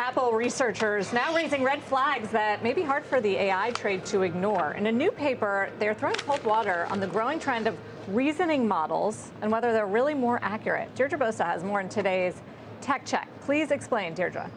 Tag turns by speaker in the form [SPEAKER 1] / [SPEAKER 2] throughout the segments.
[SPEAKER 1] Apple researchers now raising red flags that may be hard for the AI trade to ignore. In a new paper, they're throwing cold water on the growing trend of reasoning models and whether they're really more accurate. Deirdre Bosa has more in today's Tech Check. Please explain, Deirdre.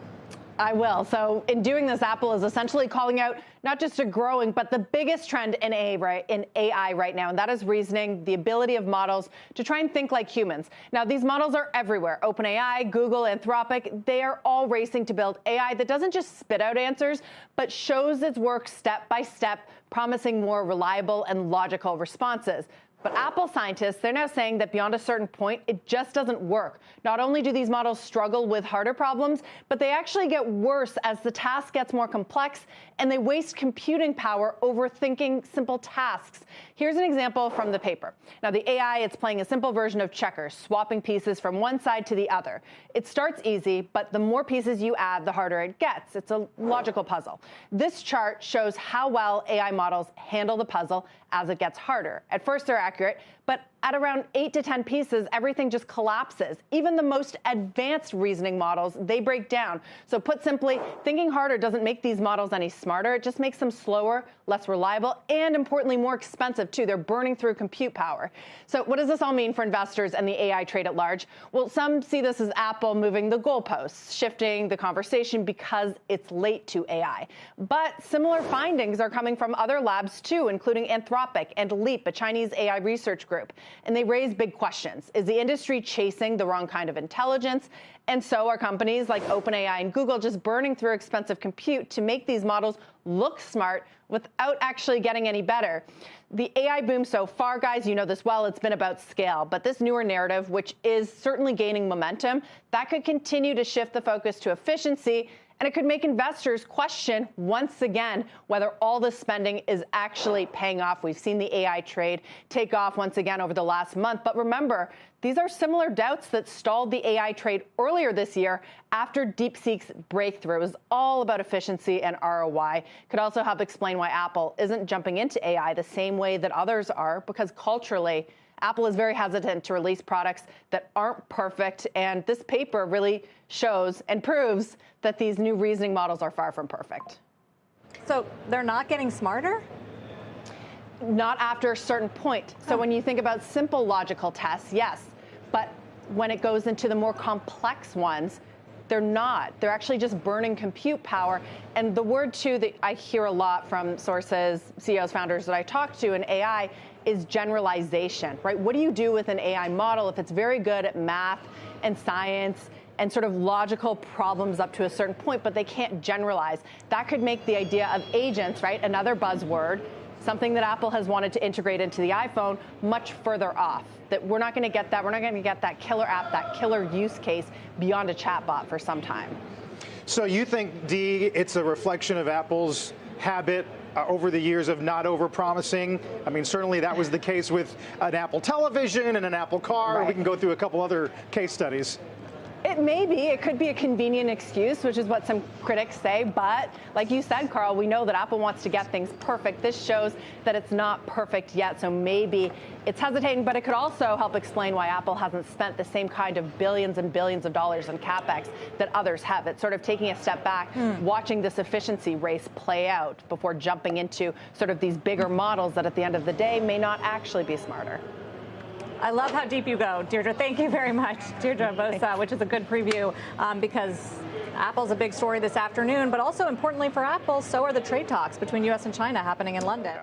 [SPEAKER 2] I will. So in doing this, Apple is essentially calling out not just a growing, but the biggest trend in AI right now, and that is reasoning, the ability of models to try and think like humans. Now, these models are everywhere. OpenAI, Google, Anthropic, they are all racing to build AI that doesn't just spit out answers, but shows its work step by step, promising more reliable and logical responses. But Apple scientists, they're now saying that beyond a certain point, it just doesn't work. Not only do these models struggle with harder problems, but they actually get worse as the task gets more complex, and they waste computing power overthinking simple tasks. Here's an example from the paper. Now, the AI, it's playing a simple version of checkers, swapping pieces from one side to the other. It starts easy, but the more pieces you add, the harder it gets. It's a logical puzzle. This chart shows how well AI models handle the puzzle as it gets harder. At first, they're accurate, but at around 8 to 10 pieces, everything just collapses. Even the most advanced reasoning models, they break down. So put simply, thinking harder doesn't make these models any smarter. It just makes them slower, less reliable, and importantly, more expensive too. They're burning through compute power. So what does this all mean for investors and the AI trade at large? Well, some see this as Apple moving the goalposts, shifting the conversation because it's late to AI. But similar findings are coming from other labs too, including Anthropic and Leap, a Chinese AI research group. And they raise big questions. Is the industry chasing the wrong kind of intelligence? And so are companies like OpenAI and Google just burning through expensive compute to make these models look smart without actually getting any better. The AI boom so far, guys, you know this well, it's been about scale. But this newer narrative, which is certainly gaining momentum, that could continue to shift the focus to efficiency. And it could make investors question once again whether all this spending is actually paying off. We've seen the AI trade take off once again over the last month. But remember, these are similar doubts that stalled the AI trade earlier this year after DeepSeek's breakthrough. It was all about efficiency and ROI. Could also help explain why Apple isn't jumping into AI the same way that others are, because culturally, Apple is very hesitant to release products that aren't perfect, and this paper really shows and proves that these new reasoning models are far from perfect.
[SPEAKER 1] So they're not getting smarter?
[SPEAKER 2] Not after a certain point. So when you think about simple logical tests, yes, but when it goes into the more complex ones, they're not. They're actually just burning compute power. And the word, too, that I hear a lot from sources, CEOs, founders that I talk to in AI is generalization, right? What do you do with an AI model if it's very good at math and science and sort of logical problems up to a certain point, but they can't generalize? That could make the idea of agents, right, another buzzword, something that Apple has wanted to integrate into the iPhone, much further off. That we're not going to get that. We're not going to get that killer app, that killer use case beyond a chatbot for some time.
[SPEAKER 3] So you think, Dee, it's a reflection of Apple's habit over the years of not overpromising? I mean, certainly that was the case with an Apple television and an Apple car. Right. We can go through a couple other case studies.
[SPEAKER 2] It may be. It could be a convenient excuse, which is what some critics say. But like you said, Carl, we know that Apple wants to get things perfect. This shows that it's not perfect yet. So maybe it's hesitating, but it could also help explain why Apple hasn't spent the same kind of billions and billions of dollars in CapEx that others have. It's sort of taking a step back, watching this efficiency race play out before jumping into sort of these bigger models that at the end of the day may not actually be smarter.
[SPEAKER 1] I love how deep you go, Deirdre. Thank you very much, Deirdre Bosa, which is a good preview because Apple's a big story this afternoon, but also importantly for Apple, so are the trade talks between U.S. and China happening in London.